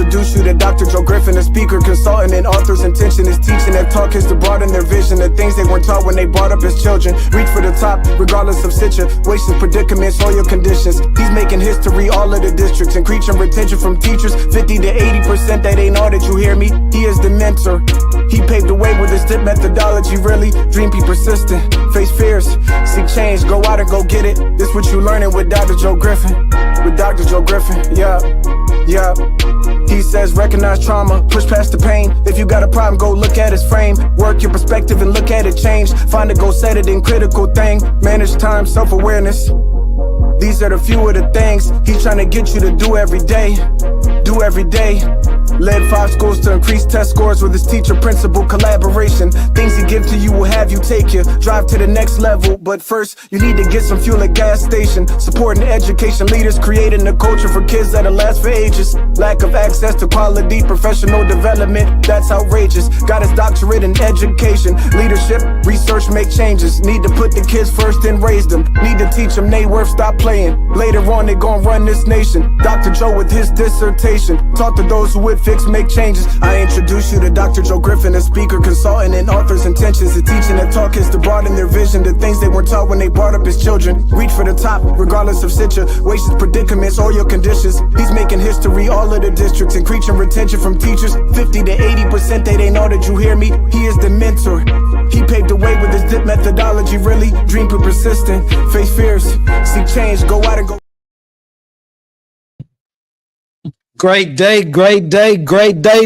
introduce you to Dr. Joe Griffin, a speaker, consultant, and author's intention is teaching their talk is to broaden their vision, the things they weren't taught when they brought up as children. Reach for the top, regardless of situations, predicaments, or your conditions. He's making history all of the districts, increasing retention from teachers, 50 to 80%. They ain't all that you hear me. He is the mentor. He paved the way with his tip methodology. Really, dream, be persistent, face fears, seek change, go out and go get it. This what you learning with Dr. Joe Griffin. With Dr. Joe Griffin, yeah. He says recognize trauma, push past the pain. If you got a problem, go look at his frame. Work your perspective and look at it change. Find a goal, set it in critical thing. Manage time, self-awareness. These are the few of the things he's trying to get you to do every day. Do every day. Led 5 schools to increase test scores with his teacher principal collaboration. Things he give to you will have you take you drive to the next level. But first, you need to get some fuel at gas station. Supporting education leaders, creating a culture for kids that'll last for ages. Lack of access to quality professional development, that's outrageous. Got his doctorate in education. Leadership, research, make changes. Need to put the kids first and raise them. Need to teach them they worth, stop playing. Later on, they gon' run this nation. Dr. Joe with his dissertation taught to those who would fix, make changes. I introduce you to Dr. Joe Griffin, a speaker, consultant, and author's intentions. The teaching and talk is to broaden their vision, the things they weren't taught when they brought up as children. Reach for the top, regardless of situations, predicaments, or your conditions. He's making history all of the districts, increasing retention from teachers, 50 to 80%. They ain't all that you hear me. He is the mentor. He paved the way with his dip methodology. Really, dream, be persistent, face fears, seek change, go out and go. Great day,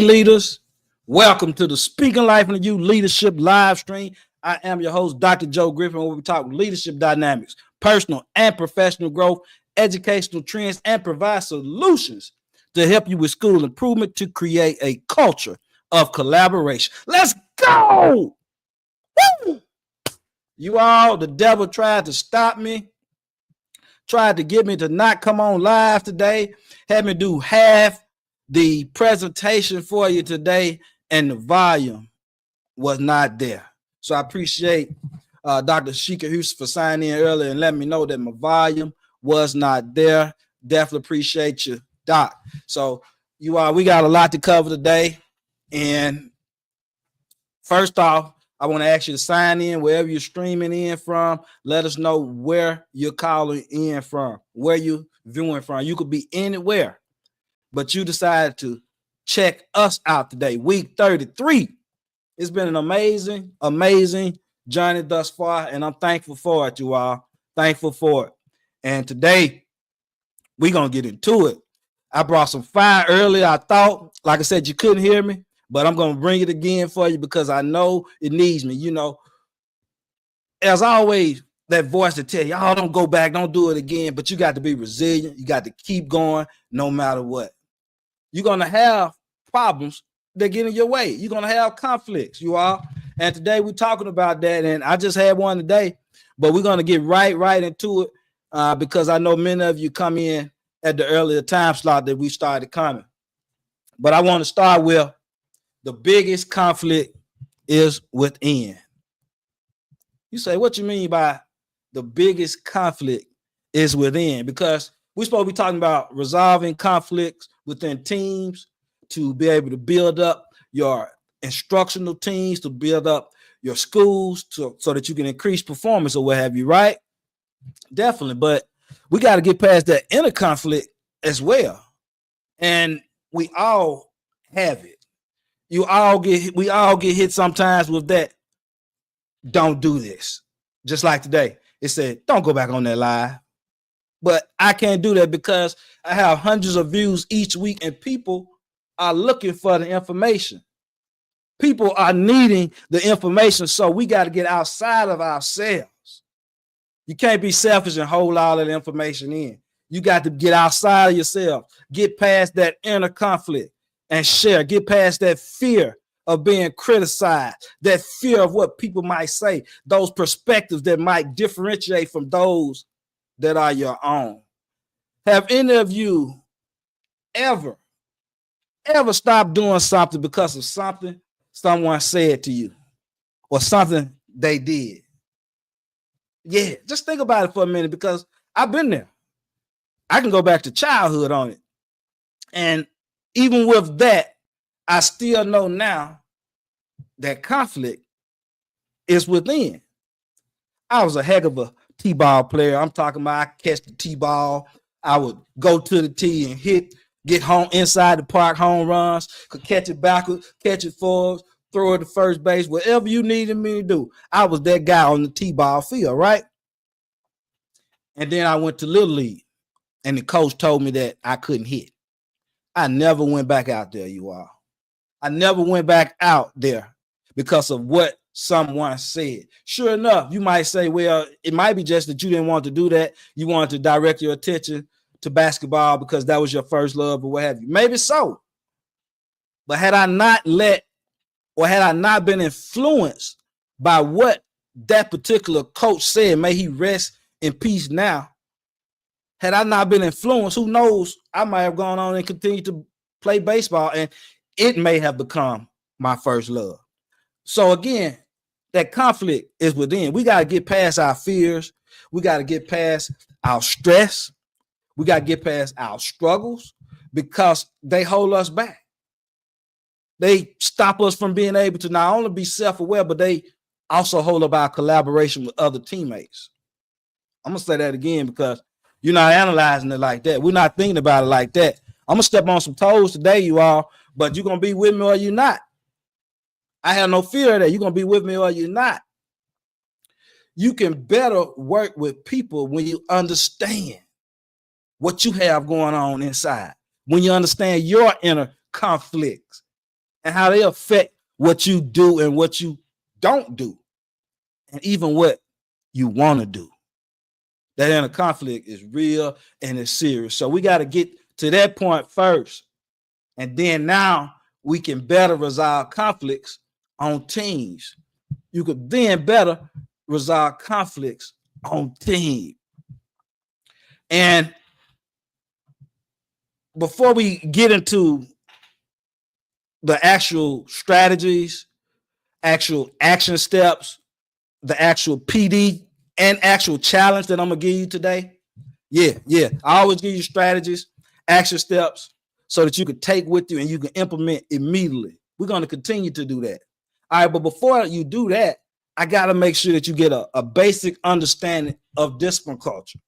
leaders. Welcome to the Speaking Life into You Leadership live stream. I am your host, Dr. Joe Griffin, where we talk leadership dynamics, personal and professional growth, educational trends, and provide solutions to help you with school improvement to create a culture of collaboration. Let's go! Woo! You all, the devil tried to stop me, tried to get me to not come on live today, had me do half the presentation for you today, and the volume was not there. So I appreciate Dr. Sheikah Houston for signing in earlier and letting me know that my volume was not there. Definitely appreciate you, Doc. So you all, we got a lot to cover today. And first off, I want to ask you to sign in wherever you're streaming in from. Let us know where you're calling in from, where you're viewing from. You could be anywhere, but you decided to check us out today, week 33. It's been an amazing journey thus far, and I'm thankful for it, you all. Thankful for it. And today, we're going to get into it. I brought some fire earlier. I thought, like I said, you couldn't hear me, but I'm going to bring it again for you because I know it needs me. You know, as always, that voice to tell you, oh, don't go back, don't do it again, but you got to be resilient. You got to keep going no matter what. You're going to have problems that get in your way. You're going to have conflicts, you all. And today we're talking about that, and I just had one today, but we're going to get right into it because I know many of you come in at the earlier time slot that we started coming. But I want to start with the biggest conflict is within. You say, what you mean by the biggest conflict is within? Because we're supposed to be talking about resolving conflicts within teams to be able to build up your instructional teams, to build up your schools so that you can increase performance or what have you, right? Definitely. But we got to get past that inner conflict as well. And we all have it. We all get hit sometimes with that. Don't do this. Just like today, it said, don't go back on that live. But I can't do that because I have hundreds of views each week and people are looking for the information. People are needing the information. So we got to get outside of ourselves. You can't be selfish and hold all that information in. You got to get outside of yourself, get past that inner conflict and share, get past that fear of being criticized, that fear of what people might say, those perspectives that might differentiate from those that are your own. Have any of you ever stopped doing something because of something someone said to you or something they did? Yeah, just think about it for a minute because I've been there. I can go back to childhood on it. And even with that, I still know now that conflict is within. I was a heck of a T-ball player. I'm talking about I catch the T-ball. I would go to the tee and get home inside the park, home runs, could catch it backwards, catch it forwards, throw it to first base, whatever you needed me to do. I was that guy on the T-ball field, right? And then I went to Little League, and the coach told me that I couldn't hit. I never went back out there, you all. I never went back out there because of what someone said. Sure enough, you might say, well, it might be just that you didn't want to do that. You wanted to direct your attention to basketball because that was your first love or what have you. Maybe so. But had I not been influenced by what that particular coach said, may he rest in peace now. Had I not been influenced, who knows, I might have gone on and continued to play baseball, and it may have become my first love. So again, that conflict is within. We got to get past our fears. We got to get past our stress. We got to get past our struggles because they hold us back. They stop us from being able to not only be self-aware, but they also hold up our collaboration with other teammates. I'm going to say that again because you're not analyzing it like that. We're not thinking about it like that. I'm going to step on some toes today, you all, but you're going to be with me or you're not. I have no fear of that. You're going to be with me or you're not. You can better work with people when you understand what you have going on inside, when you understand your inner conflicts and how they affect what you do and what you don't do, and even what you want to do. That inner conflict is real and it's serious. So we got to get to that point first. And then now we can better resolve conflicts on teams. You could then better resolve conflicts on team. And before we get into the actual strategies, actual action steps, the actual PD and actual challenge that I'm going to give you today. Yeah. I always give you strategies, action steps so that you can take with you and you can implement immediately. We're going to continue to do that. All right, but before you do that, I got to make sure that you get a basic understanding of discipline culture.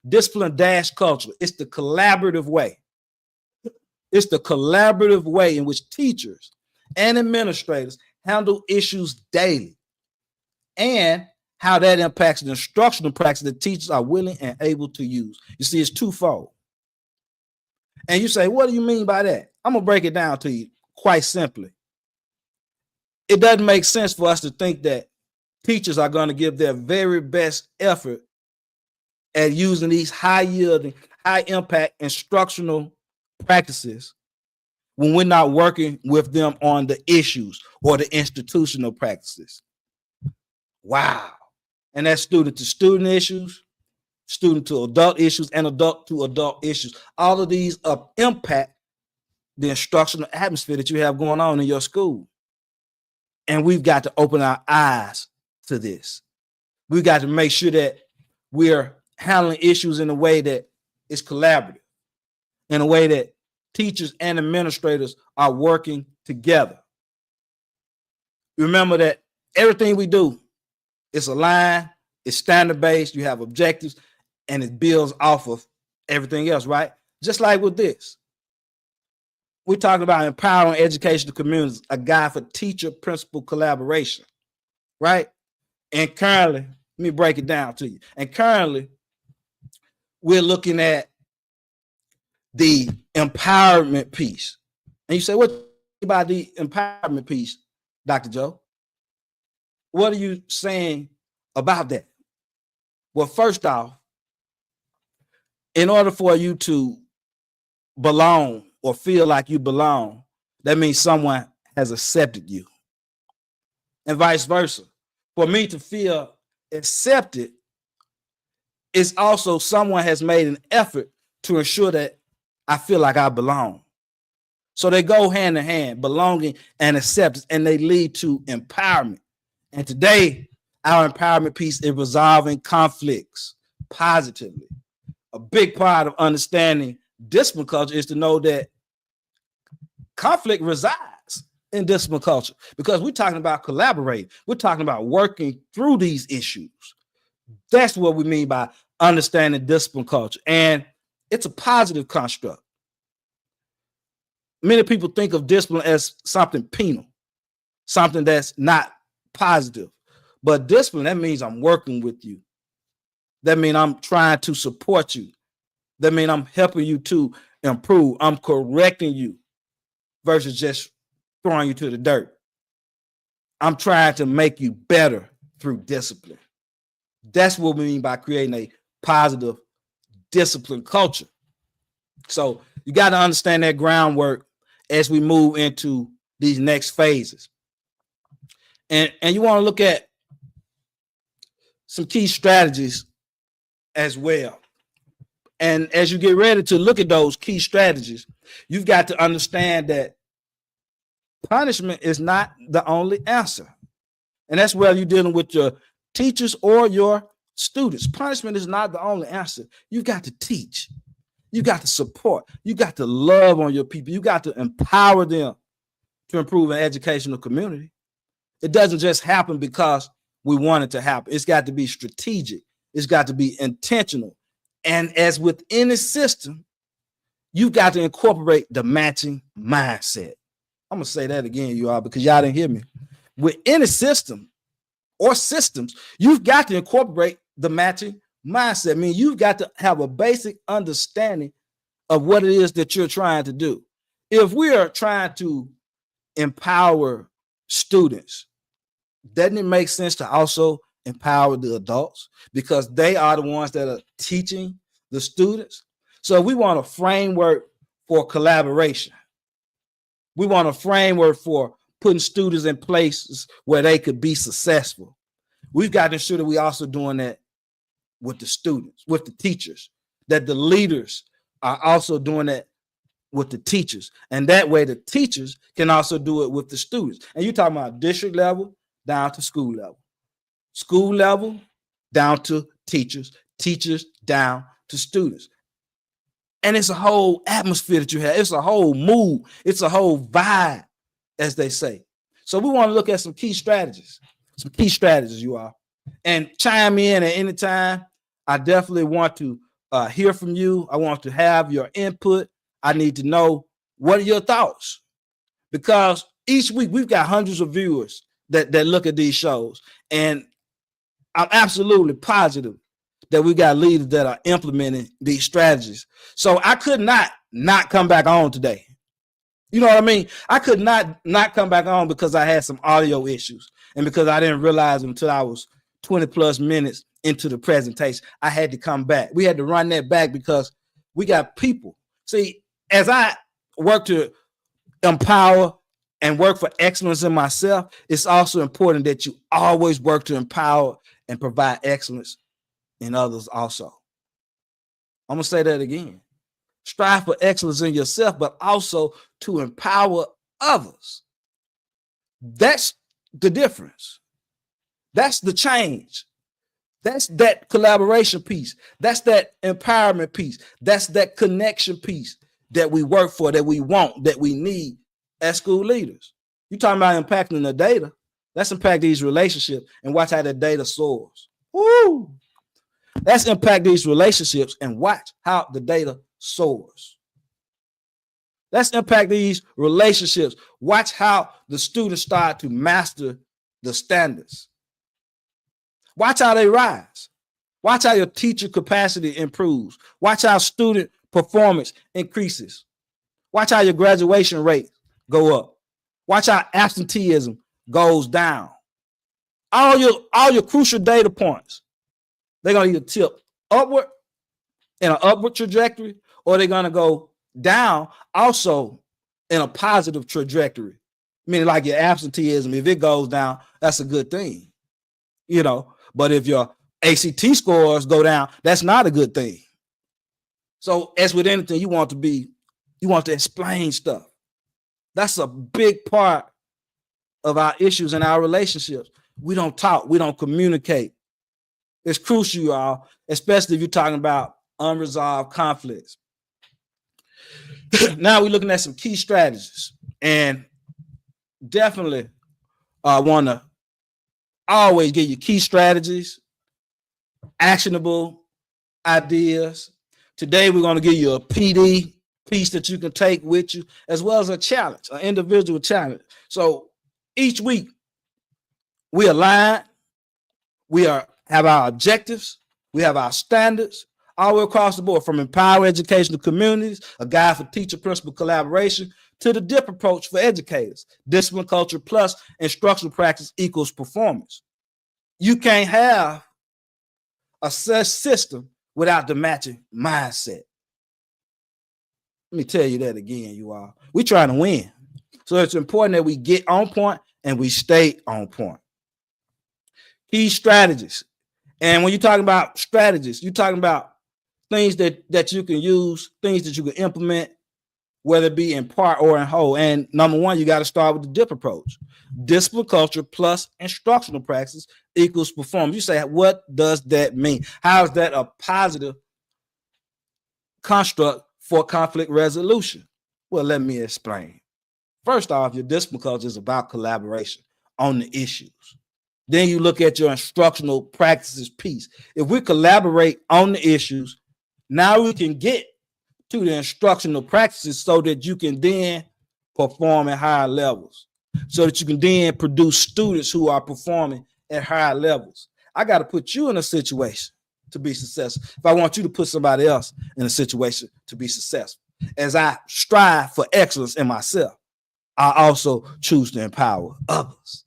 Discipline-culture. It's the collaborative way. It's the collaborative way in which teachers and administrators handle issues daily and how that impacts the instructional practice that teachers are willing and able to use. You see, it's twofold. And you say, what do you mean by that? I'm going to break it down to you quite simply. It doesn't make sense for us to think that teachers are going to give their very best effort at using these high-yielding, high-impact instructional practices when we're not working with them on the issues or the institutional practices. Wow. And that's student to student issues, student to adult issues, and adult to adult issues. All of these impact the instructional atmosphere that you have going on in your school. And we've got to open our eyes to this. We've got to make sure that we're handling issues in a way that is collaborative, in a way that teachers and administrators are working together. Remember that everything we do is aligned, it's standard-based, you have objectives, and it builds off of everything else, right? Just like with this. We're talking about empowering educational communities, a guide for teacher-principal collaboration, right? And currently, let me break it down to you. And currently, we're looking at the empowerment piece. And you say, what about the empowerment piece, Dr. Joe? What are you saying about that? Well, first off, in order for you to belong or feel like you belong, that means someone has accepted you. And vice versa. For me to feel accepted, it's also someone has made an effort to ensure that I feel like I belong. So they go hand in hand, belonging and acceptance, and they lead to empowerment. And today, our empowerment piece is resolving conflicts positively. A big part of understanding discipline culture is to know that conflict resides in discipline culture because we're talking about collaborating. We're talking about working through these issues. That's what we mean by understanding discipline culture. And it's a positive construct. Many people think of discipline as something penal, something that's not positive. But discipline, that means I'm working with you. That means I'm trying to support you. That means I'm helping you to improve. I'm correcting you versus just throwing you to the dirt. I'm trying to make you better through discipline. That's what we mean by creating a positive discipline culture. So you got to understand that groundwork as we move into these next phases. And you want to look at some key strategies as well. And as you get ready to look at those key strategies, you've got to understand that punishment is not the only answer. And that's whether you're dealing with your teachers or your students. Punishment is not the only answer. You got to teach. You got to support. You got to love on your people. You got to empower them to improve an educational community. It doesn't just happen because we want it to happen. It's got to be strategic. It's got to be intentional. And as with any system, you've got to incorporate the matching mindset. I'm going to say that again, you all, because y'all didn't hear me. With any system or systems, you've got to incorporate the matching mindset. I mean, you've got to have a basic understanding of what it is that you're trying to do. If we are trying to empower students, doesn't it make sense to also empower the adults because they are the ones that are teaching the students? So we want a framework for collaboration. We want a framework for putting students in places where they could be successful. We've got to ensure that we're also doing that with the students, with the teachers, that the leaders are also doing that with the teachers. And that way the teachers can also do it with the students. And you're talking about district level down to school level down to teachers, teachers down to students. And it's a whole atmosphere that you have. It's a whole mood. It's a whole vibe, as they say. So we want to look at some key strategies, you all. And chime in at any time. I definitely want to hear from you. I want to have your input. I need to know what are your thoughts, because each week we've got hundreds of viewers that look at these shows, and I'm absolutely positive that we got leaders that are implementing these strategies. So I could not come back on today. You know what I mean? I could not come back on because I had some audio issues and because I didn't realize them until I was 20 plus minutes into the presentation. I had to come back. We had to run that back because we got people. See, as I work to empower and work for excellence in myself, it's also important that you always work to empower and provide excellence in others also. I'm going to say that again. Strive for excellence in yourself, but also to empower others. That's the difference. That's the change. That's that collaboration piece. That's that empowerment piece. That's that connection piece that we work for, that we want, that we need as school leaders. You're talking about impacting the data. Let's impact these relationships and watch how the data soars. Woo! Let's impact these relationships and watch how the data soars. Let's impact these relationships. Watch how the students start to master the standards. Watch how they rise. Watch how your teacher capacity improves. Watch how student performance increases. Watch how your graduation rate go up. Watch how absenteeism goes down. All your crucial data points, they're going to either tip upward in an upward trajectory, or they're going to go down also in a positive trajectory. Meaning like your absenteeism, if it goes down, that's a good thing, you know. But if your ACT scores go down, that's not a good thing. So as with anything, you want to explain stuff. That's a big part of our issues and our relationships. We don't talk, we don't communicate. It's crucial, y'all, especially if you're talking about unresolved conflicts. Now we're looking at some key strategies. And definitely want to always give you key strategies, actionable ideas. Today, we're going to give you a PD piece that you can take with you, as well as a challenge, an individual challenge. So each week, we align, have our objectives, we have our standards, all the way across the board, from empower educational communities, a guide for teacher principal collaboration, to the DIP approach for educators, discipline culture plus instructional practice equals performance. You can't have a system without the matching mindset. Let me tell you that again, you all. We're trying to win. So it's important that we get on point and we stay on point. Key strategies. And when you're talking about strategies, you're talking about things that you can use, things that you can implement, whether it be in part or in whole. And number one, you got to start with the DIP approach. Discipline culture plus instructional practice equals performance. You say, what does that mean? How is that a positive construct for conflict resolution? Well, let me explain. First off, your discipline culture is about collaboration on the issues. Then you look at your instructional practices piece. If we collaborate on the issues, now we can get to the instructional practices so that you can then perform at higher levels, so that you can then produce students who are performing at higher levels. I got to put you in a situation to be successful. If I want you to put somebody else in a situation to be successful, as I strive for excellence in myself, I also choose to empower others.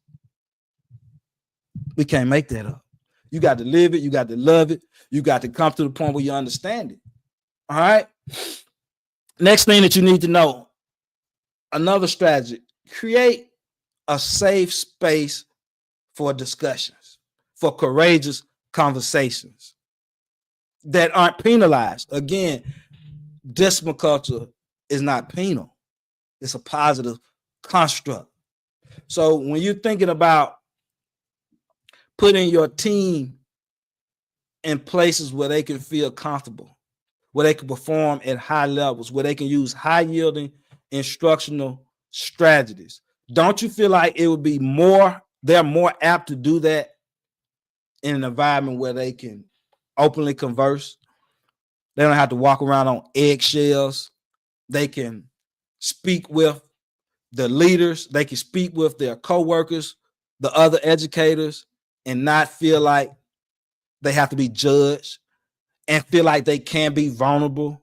We can't make that up. You got to live it. You got to love it. You got to come to the point where you understand it. All right. Next thing that you need to know, another strategy, create a safe space for discussions, for courageous conversations that aren't penalized. Again, discipline culture is not penal. It's a positive construct. So when you're thinking about putting your team in places where they can feel comfortable, where they can perform at high levels, where they can use high-yielding instructional strategies, don't you feel like it would be they're more apt to do that in an environment where they can openly converse? They don't have to walk around on eggshells. They can speak with the leaders. They can speak with their coworkers, the other educators, and not feel like they have to be judged, and feel like they can be vulnerable,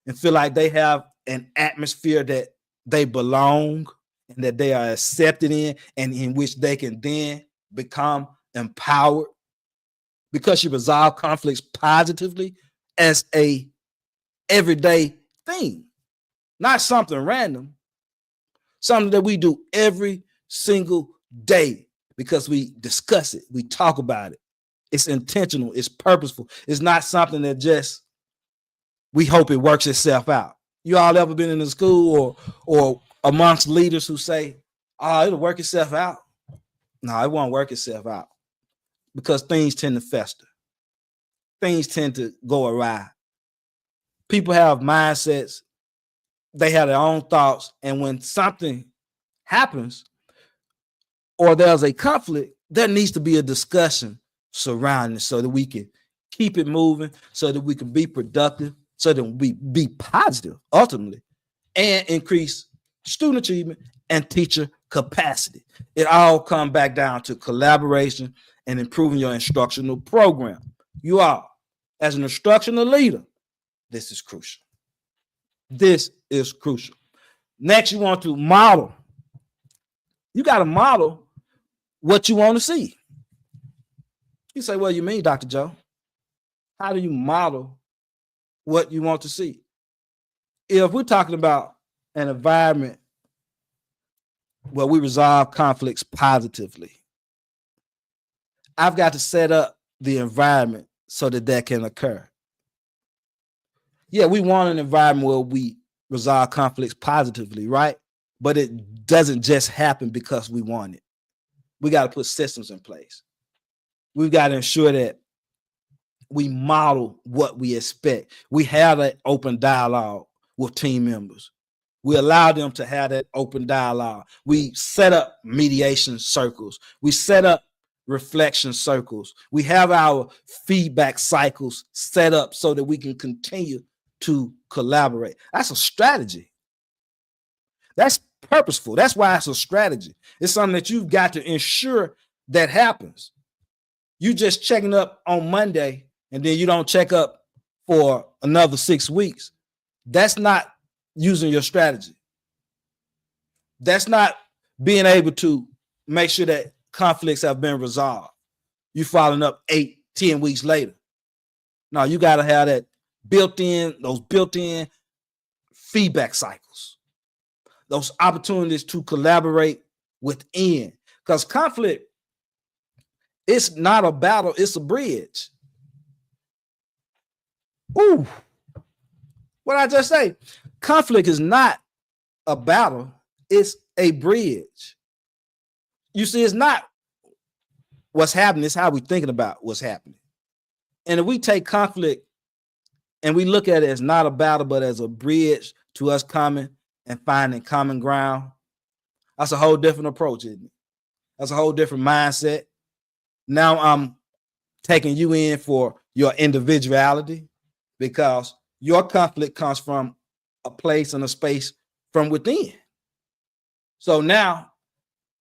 and feel like they have an atmosphere that they belong and that they are accepted in, and in which they can then become empowered, because you resolve conflicts positively as a everyday thing, not something random, something that we do every single day because we discuss it, we talk about it. It's intentional, it's purposeful. It's not something that just we hope it works itself out. You all ever been in a school or amongst leaders who say, oh, it'll work itself out? No, it won't work itself out, because things tend to fester. Things tend to go awry. People have mindsets. They have their own thoughts. And when something happens or there's a conflict, there needs to be a discussion surrounding it so that we can keep it moving, so that we can be productive, so that we be positive ultimately, and increase student achievement and teacher capacity. It all comes back down to collaboration and improving your instructional program. You are, as an instructional leader, this is crucial. This is crucial. Next, you want to model. You got to model what you want to see. You say, well, you mean, Dr. Joe? How do you model what you want to see? If we're talking about an environment where we resolve conflicts positively, I've got to set up the environment so that that can occur. Yeah, we want an environment where we resolve conflicts positively, right? But it doesn't just happen because we want it. We got to put systems in place. We've got to ensure that we model what we expect. We have an open dialogue with team members. We allow them to have that open dialogue. We set up mediation circles. We set up reflection circles. We have our feedback cycles set up so that we can continue to collaborate. That's a strategy. That's purposeful. That's why it's a strategy. It's something that you've got to ensure that happens. You just checking up on Monday and then you don't check up for another 6 weeks. That's not using your strategy. That's not being able to make sure that conflicts have been resolved. You following up 8-10 weeks later. No, you got to have that those built-in feedback cycles, those opportunities to collaborate within. Because conflict, it's not a battle, it's a bridge. Ooh, what did I just say? Conflict is not a battle, it's a bridge. You see, it's not what's happening, it's how we're thinking about what's happening. And if we take conflict and we look at it as not a battle, but as a bridge to us coming and finding common ground, that's a whole different approach, isn't it? That's a whole different mindset. Now I'm taking you in for your individuality because your conflict comes from a place and a space from within. So now,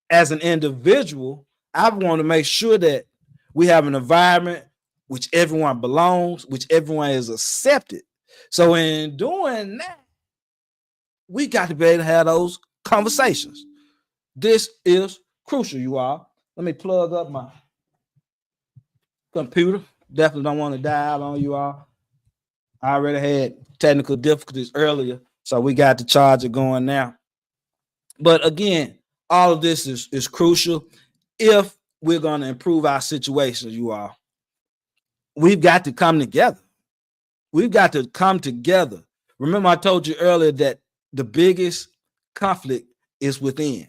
as an individual, I want to make sure that we have an environment which everyone belongs, which everyone is accepted. So in doing that, we got to be able to have those conversations. This is crucial, you all. Let me plug up my computer. Definitely don't want to die out on you all. I already had technical difficulties earlier, so we got the charger going now. But again, all of this is crucial if we're going to improve our situations, you all. We've got to come together. We've got to come together. Remember, I told you earlier that the biggest conflict is within.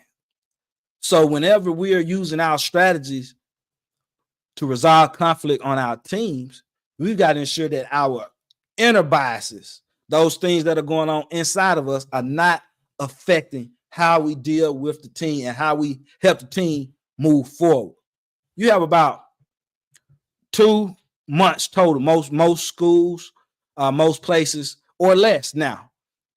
So whenever we are using our strategies to resolve conflict on our teams, we've got to ensure that our inner biases, those things that are going on inside of us, are not affecting how we deal with the team and how we help the team move forward. You have about 2 months total, most schools, most places, or less now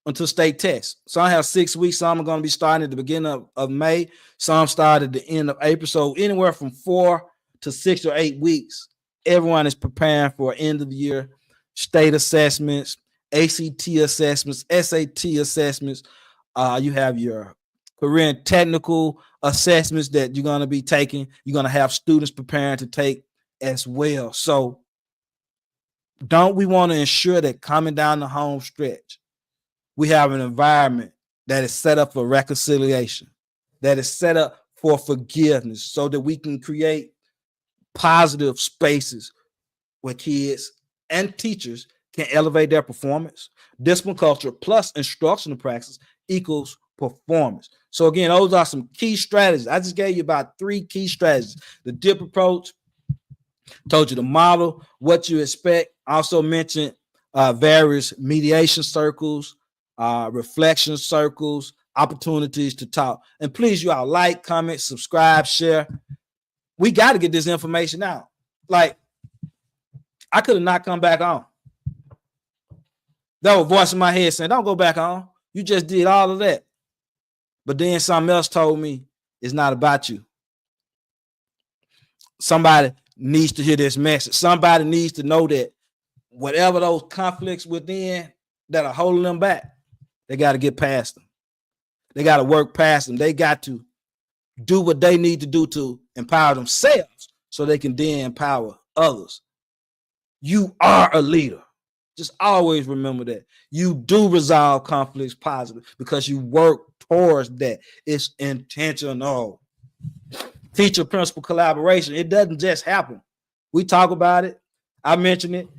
until state tests. So I have 6 weeks. Some are going to be starting at the beginning of May. Some start at the end of April. So anywhere from 4 to 6 or 8 weeks, everyone is preparing for end of the year state assessments, ACT assessments, SAT assessments. You have your career and technical assessments that you're going to be taking. You're going to have students preparing to take as well. So don't we want to ensure that coming down the home stretch, we have an environment that is set up for reconciliation, that is set up for forgiveness, so that we can create positive spaces where kids and teachers can elevate their performance. Discipline culture plus instructional practice equals performance. So again, those are some key strategies. I just gave you about 3 key strategies. The DIP approach, told you the model, what you expect. Also mentioned various mediation circles, reflection circles, opportunities to talk. And please, you all like, comment, subscribe, share. We got to get this information out. Like, I could have not come back on. That was a voice in my head saying, don't go back on. You just did all of that. But then something else told me it's not about you. Somebody needs to hear this message. Somebody needs to know that whatever those conflicts within that are holding them back, they got to get past them. They got to work past them. They got to do what they need to do to empower themselves so they can then empower others. You are a leader. Just always remember that. You do resolve conflicts positively because you work towards that. It's intentional. Teacher principal collaboration. It doesn't just happen. We talk about it. I mention it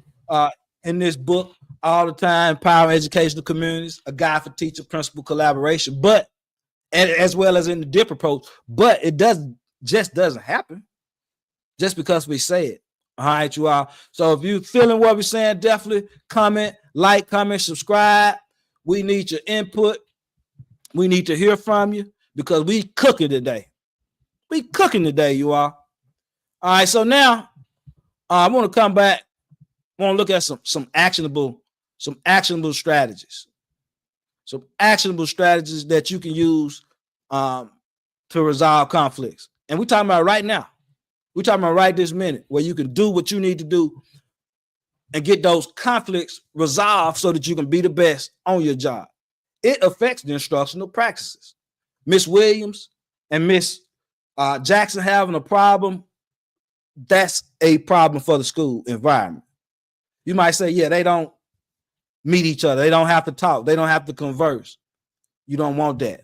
in this book all the time, Empowering Educational Communities, a guide for teacher principal collaboration, but and as well as in the DIP approach, but it doesn't happen just because we say it. All right, you all. So if you feeling what we're saying, definitely comment, subscribe. We need your input. We need to hear from you because we cooking today. We cooking today, you all. All right, so now I want to come back. I want to look at some actionable strategies. Some actionable strategies that you can use to resolve conflicts. And we're talking about right now. We're talking about right this minute, where you can do what you need to do and get those conflicts resolved so that you can be the best on your job. It affects the instructional practices. Miss Williams and Miss Jackson having a problem, that's a problem for the school environment. You might say, yeah, they don't meet each other. They don't have to talk. They don't have to converse. You don't want that.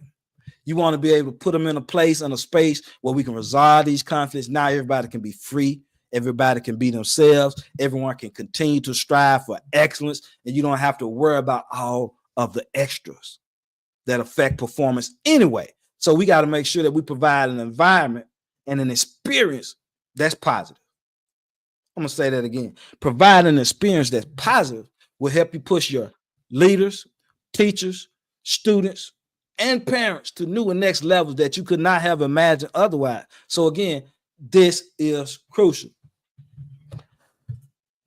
You want to be able to put them in a place and a space where we can resolve these conflicts. Now everybody can be free. Everybody can be themselves. Everyone can continue to strive for excellence, and you don't have to worry about all of the extras that affect performance anyway. So we got to make sure that we provide an environment and an experience that's positive. I'm going to say that again. Provide an experience that's positive will help you push your leaders, teachers, students, and parents to new and next levels that you could not have imagined otherwise. So again, this is crucial.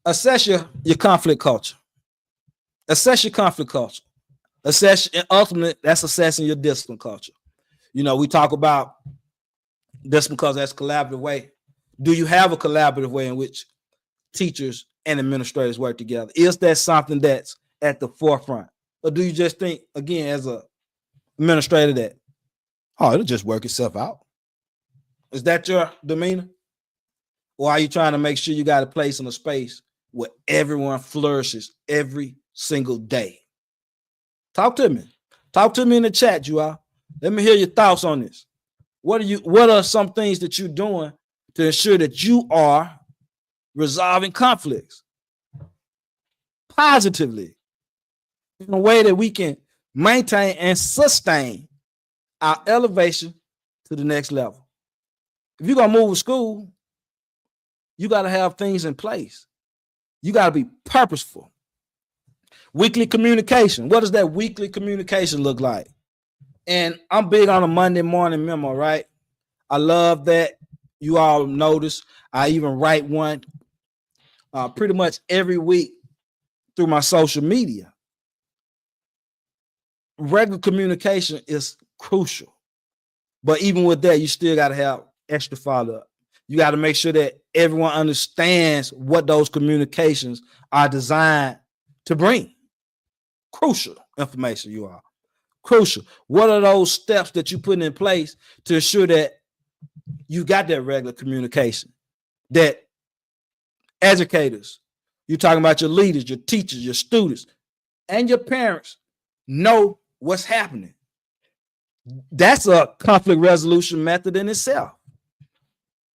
Assess your conflict culture. Assess your conflict culture. Assess, and ultimately, that's assessing your discipline culture. You know, we talk about discipline because that's a collaborative way. Do you have a collaborative way in which teachers and administrators work together? Is that something that's at the forefront? Or do you just think, again, as a administrator, that, oh, it'll just work itself out? Is that your demeanor? Or are you trying to make sure you got a place in a space where everyone flourishes every single day? Talk to me. Talk to me in the chat, you all. Let me hear your thoughts on this. What are some things that you're doing to ensure that you are resolving conflicts positively in a way that we can maintain and sustain our elevation to the next level? If you're going to move to school, you got to have things in place. You got to be purposeful. Weekly communication. What does that weekly communication look like? And I'm big on a Monday morning memo, right? I love that. You all notice I even write one pretty much every week through my social media. Regular communication is crucial. But even with that, you still got to have extra follow-up. You got to make sure that everyone understands what those communications are designed to bring. Crucial information, you are. Crucial. What are those steps that you put in place to ensure that you got that regular communication? That educators, you're talking about your leaders, your teachers, your students, and your parents know what's happening. That's a conflict resolution method in itself.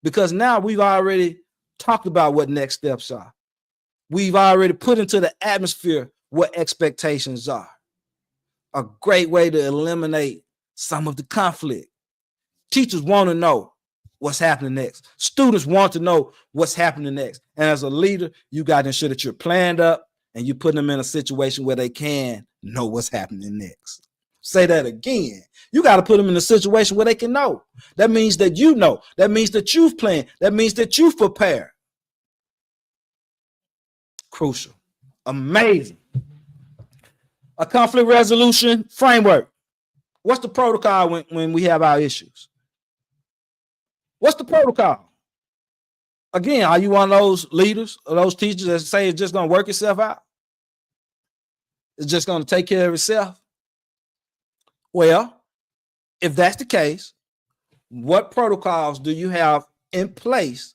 Because now we've already talked about what next steps are. We've already put into the atmosphere what expectations are. A great way to eliminate some of the conflict. Teachers want to know what's happening next. Students want to know what's happening next. And as a leader, you got to ensure that you're planned up and you put them in a situation where they can know what's happening next. Say that again. You got to put them in a situation where they can know. That means that you know. That means that you've planned. That means that you've prepared. Crucial. Amazing. A conflict resolution framework. What's the protocol when we have our issues? What's the protocol? Again, are you one of those leaders or those teachers that say it's just going to work itself out? It's just going to take care of itself? Well, if that's the case, what protocols do you have in place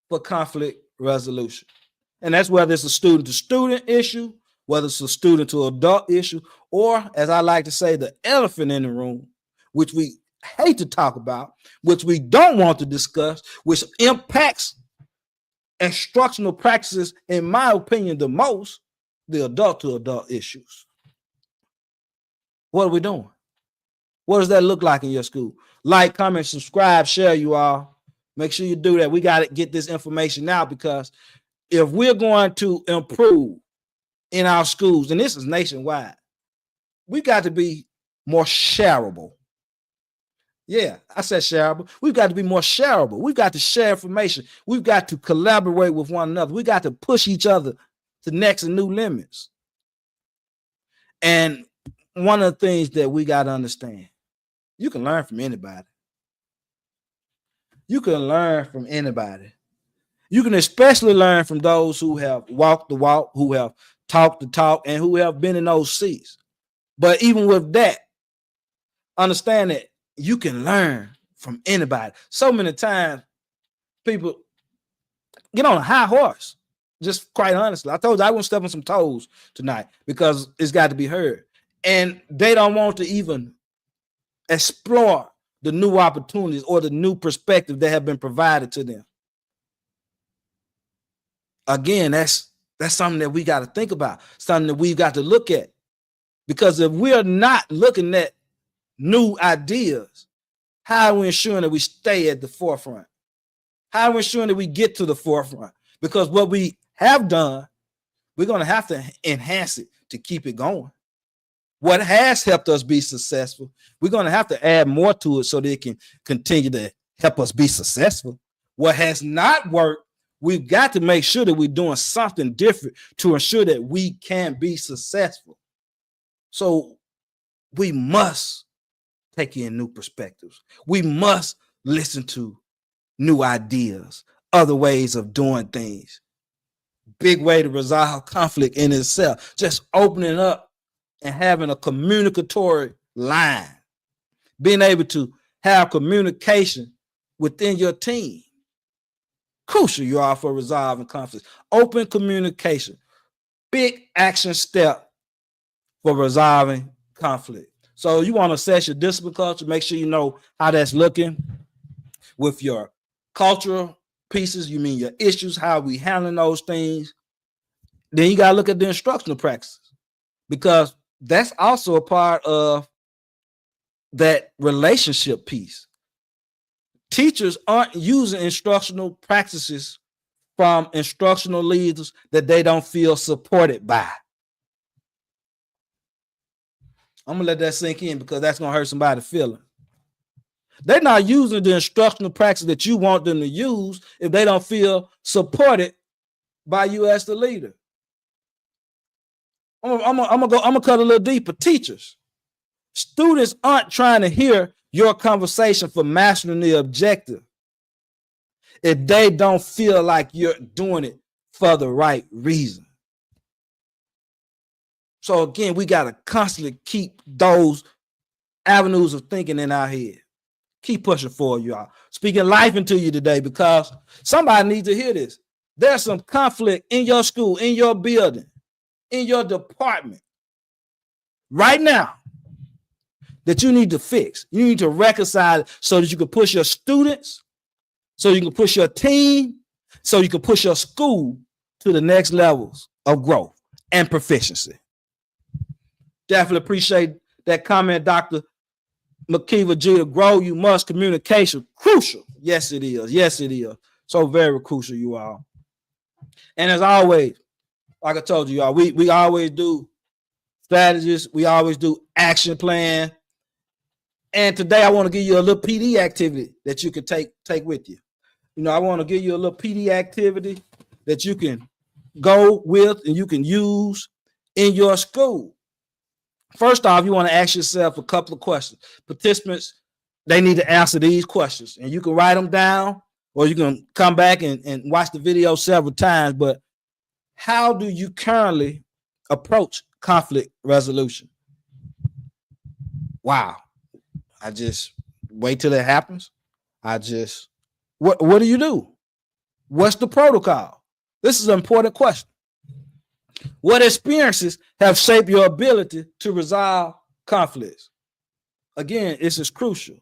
for conflict resolution? And that's whether it's a student-to-student issue, whether it's a student-to-adult issue, or, as I like to say, the elephant in the room, which we hate to talk about, which we don't want to discuss, which impacts instructional practices, in my opinion, the most, the adult-to-adult issues. What are we doing? What does that look like in your school? Like, comment, subscribe, share, you all. Make sure you do that. We got to get this information out, because if we're going to improve in our schools, and this is nationwide, we got to be more shareable. Yeah, I said shareable. We've got to be more shareable. We've got to share information. We've got to collaborate with one another. We got to push each other to next and new limits. And one of the things that we got to understand, you can learn from anybody. You can learn from anybody. You can especially learn from those who have walked the walk, who have talked the talk, and who have been in those seats. But even with that, understand that you can learn from anybody. So many times people get on a high horse, just quite honestly. I told you I won't step on some toes tonight because it's got to be heard. And they don't want to even explore the new opportunities or the new perspective that have been provided to them. Again, that's something that we got to think about, something that we've got to look at. Because if we're not looking at new ideas, how are we ensuring that we stay at the forefront? How are we ensuring that we get to the forefront? Because what we have done, we're going to have to enhance it to keep it going. What has helped us be successful, we're going to have to add more to it so that it can continue to help us be successful. What has not worked, we've got to make sure that we're doing something different to ensure that we can be successful. So we must take in new perspectives. We must listen to new ideas, other ways of doing things. Big way to resolve conflict in itself. Just opening up and having a communicatory line. Being able to have communication within your team. Crucial you are for resolving conflicts. Open communication. Big action step for resolving conflict. So you want to assess your discipline culture, make sure you know how that's looking with your cultural pieces. You mean your issues, how we handling those things. Then you got to look at the instructional practices because that's also a part of that relationship piece. Teachers aren't using instructional practices from instructional leaders that they don't feel supported by. I'm going to let that sink in because that's going to hurt somebody's feeling. They're not using the instructional practice that you want them to use if they don't feel supported by you as the leader. I'm gonna cut a little deeper. Teachers, students aren't trying to hear your conversation for mastering the objective if they don't feel like you're doing it for the right reason. So again, we got to constantly keep those avenues of thinking in our head. Keep pushing forward, y'all. Speaking life into you today because somebody needs to hear this. There's some conflict in your school, in your building, in your department right now that you need to fix. You need to reconcile it so that you can push your students, so you can push your team, so you can push your school to the next levels of growth and proficiency. Definitely appreciate that comment, Dr. McKeeva G. To grow, you must communication. Crucial. Yes, it is. Yes, it is. So very crucial, you all. And as always, like I told you, y'all, we always do strategies. We always do action plan. And today I want to give you a little PD activity that you can take with you. You know, I want to give you a little PD activity that you can go with and you can use in your school. First off, you want to ask yourself a couple of questions. Participants, they need to answer these questions. And you can write them down or you can come back and watch the video several times. But how do you currently approach conflict resolution? Wow. I just wait till it happens. What do you do? What's the protocol? This is an important question. What experiences have shaped your ability to resolve conflicts? Again, this is crucial.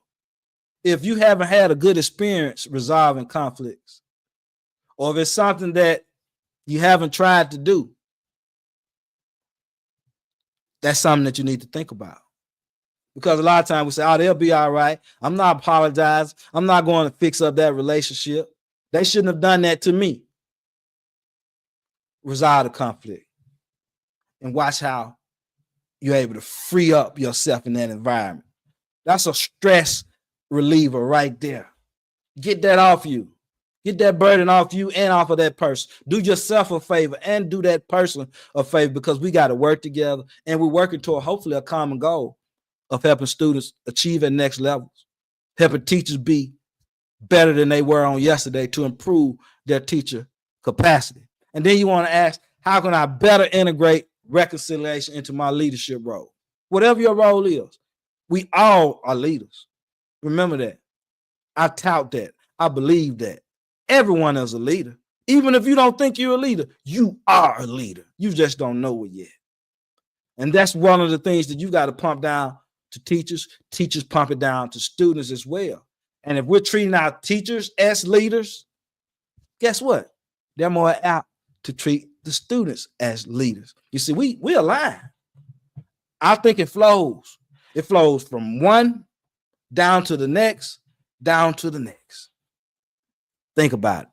If you haven't had a good experience resolving conflicts, or if it's something that you haven't tried to do, that's something that you need to think about. Because a lot of times we say, oh, they'll be all right. I'm not apologizing. I'm not going to fix up that relationship. They shouldn't have done that to me. Resolve the conflict and watch how you're able to free up yourself in that environment. That's a stress reliever right there. Get that off you. Get that burden off you and off of that person. Do yourself a favor and do that person a favor, because we got to work together, and we're working toward hopefully a common goal of helping students achieve at next levels, helping teachers be better than they were on yesterday to improve their teacher capacity. And then you want to ask, how can I better integrate reconciliation into my leadership role? Whatever your role is, we all are leaders. Remember that. I tout that. I believe that. Everyone is a leader. Even if you don't think you're a leader, you are a leader. You just don't know it yet. And that's one of the things that you got to pump down to teachers. Teachers pump it down to students as well. And if we're treating our teachers as leaders, guess what? They're more apt to treat the students as leaders. You see, we align. I think it flows. It flows from one down to the next, down to the next. Think about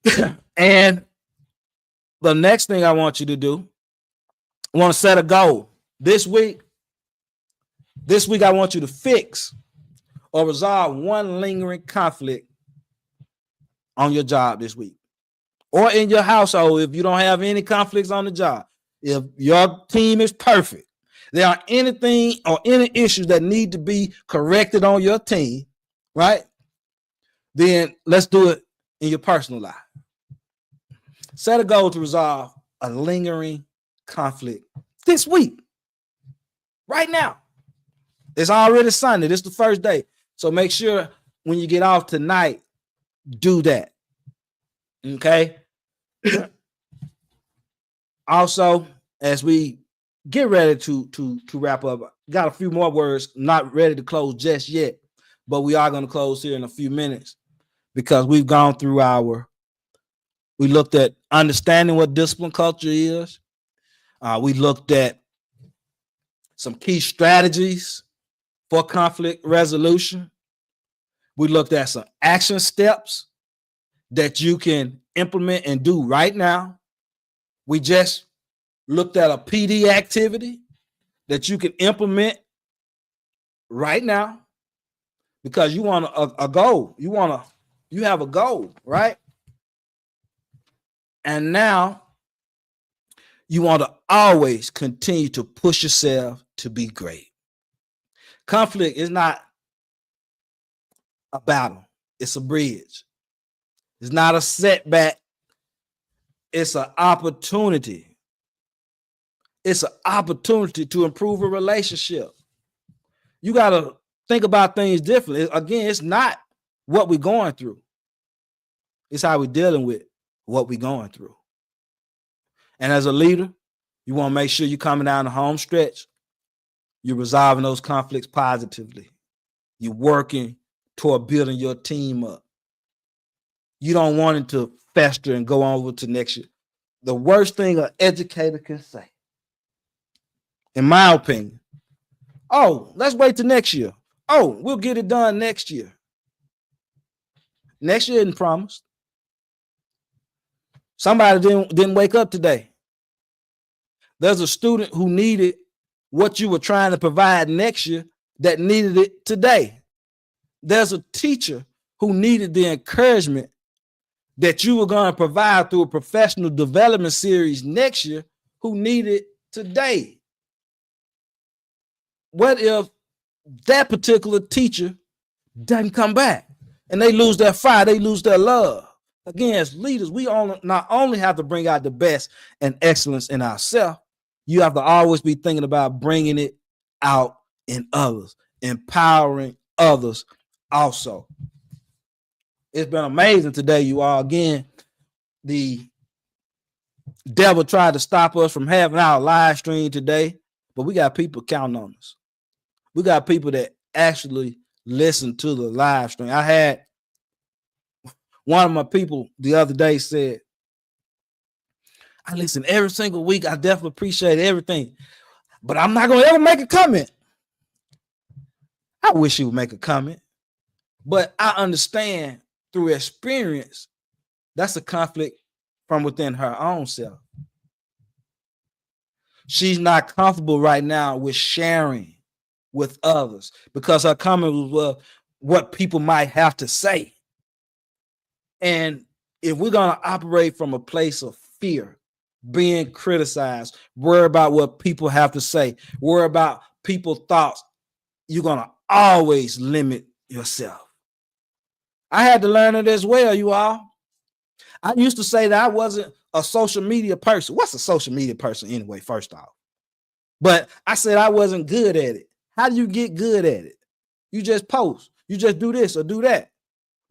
it. And the next thing I want you to do, I want to set a goal. This week, I want you to fix or resolve one lingering conflict on your job this week, or in your household if you don't have any conflicts on the job. If your team is perfect, there are anything or any issues that need to be corrected on your team, right? Then let's do it in your personal life. Set a goal to resolve a lingering conflict this week, right now. It's already Sunday. This is the first day. So make sure when you get off tonight, do that. Okay? Also, as we get ready to wrap up, got a few more words, not ready to close just yet, but we are going to close here in a few minutes, because we've gone through we looked at understanding what discipline culture is. We looked at some key strategies for conflict resolution. We looked at some action steps that you can implement and do right now. We just looked at a PD activity that you can implement right now, because you want a goal. You have a goal, right? And now you want to always continue to push yourself to be great. Conflict is not a battle. It's a bridge. It's not a setback. It's an opportunity. It's an opportunity to improve a relationship. You got to think about things differently. Again, it's not what we're going through. It's how we're dealing with what we're going through. And as a leader, you want to make sure you're coming down the home stretch. You're resolving those conflicts positively. You're working toward building your team up. You don't want it to fester and go on over to next year. The worst thing an educator can say, in my opinion, oh, let's wait till next year. Oh, we'll get it done next year. Next year isn't promised. Somebody didn't wake up today. There's a student who needed what you were trying to provide next year that needed it today. There's a teacher who needed the encouragement that you were going to provide through a professional development series next year who needed it today. What if that particular teacher doesn't come back and they lose their fire, they lose their love? Again, as leaders, we not only have to bring out the best and excellence in ourselves, you have to always be thinking about bringing it out in others, empowering others also. It's been amazing today, you all. Again, the devil tried to stop us from having our live stream today, but we got people counting on us. We got people that actually listen to the live stream. I had one of my people the other day said, I listen every single week. I definitely appreciate everything, but I'm not going to ever make a comment. I wish he would make a comment, but I understand through experience, that's a conflict from within her own self. She's not comfortable right now with sharing with others because her comment was what people might have to say. And if we're going to operate from a place of fear, being criticized, worry about what people have to say, worry about people's thoughts, you're going to always limit yourself. I had to learn it as well, you all. I used to say that I wasn't a social media person. What's a social media person anyway, first off? But I said I wasn't good at it. How do you get good at it? You just post. You just do this or do that.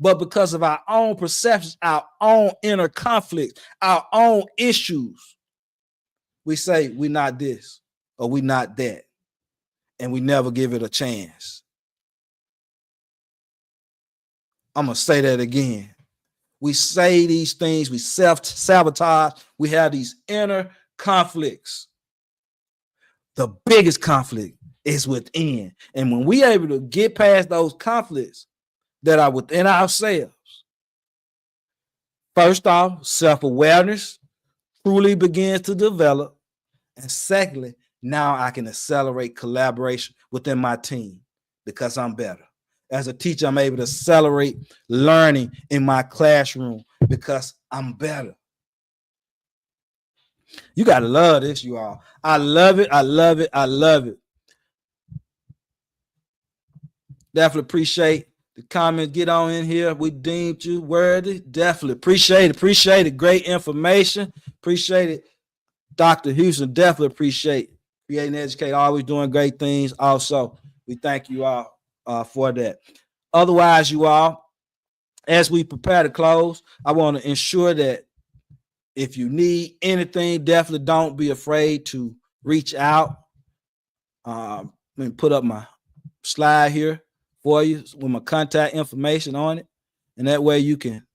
But because of our own perceptions, our own inner conflicts, our own issues, we say we're not this or we're not that. And we never give it a chance. I'm going to say that again. We say these things, we self-sabotage, we have these inner conflicts. The biggest conflict is within. And when we are able to get past those conflicts that are within ourselves, first off, self-awareness truly begins to develop. And secondly, now I can accelerate collaboration within my team because I'm better. As a teacher, I'm able to accelerate learning in my classroom because I'm better. You got to love this, you all. I love it. I love it. I love it. Definitely appreciate the comments. Get on in here. We deemed you worthy. Definitely appreciate it. Appreciate it. Great information. Appreciate it. Dr. Houston, definitely appreciate Creating Educator, always doing great things. Also, we thank you all for that. Otherwise, you all, as we prepare to close, I want to ensure that if you need anything, definitely don't be afraid to reach out. Let me put up my slide here for you with my contact information on it. And that way you can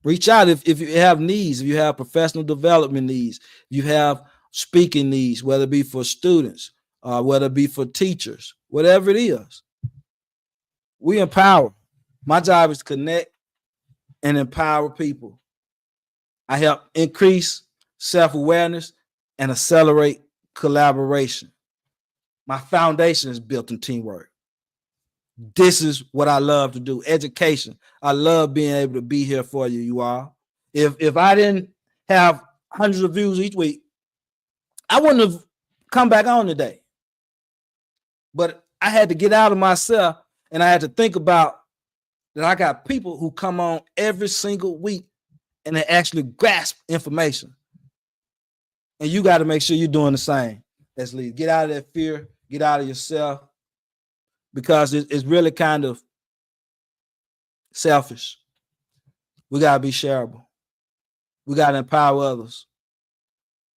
reach out if you have needs, if you have professional development needs, if you have speaking needs, whether it be for students, whether it be for teachers, whatever it is. We empower. My job is to connect and empower people. I help increase self-awareness and accelerate collaboration. My foundation is built in teamwork. This is what I love to do. Education. I love being able to be here for you, you all. If I didn't have hundreds of views each week, I wouldn't have come back on today. But I had to get out of myself and I had to think about that I got people who come on every single week and they actually grasp information. And you got to make sure you're doing the same as leaders. Get out of that fear, get out of yourself, because it's really kind of selfish. We got to be shareable. We got to empower others.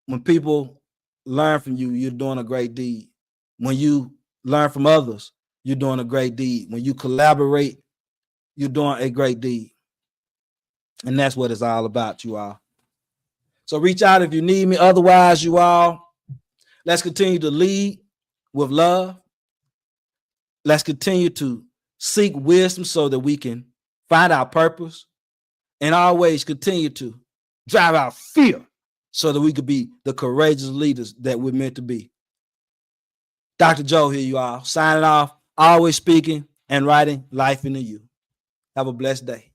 When people learn from you, you're doing a great deed. When you learn from others, you're doing a great deed. When you collaborate, you're doing a great deed. And that's what it's all about, you all. So reach out if you need me. Otherwise, you all, let's continue to lead with love. Let's continue to seek wisdom so that we can find our purpose, and always continue to drive out fear so that we could be the courageous leaders that we're meant to be. Dr. Joe here, you all, signing off, always speaking and writing life into you. Have a blessed day.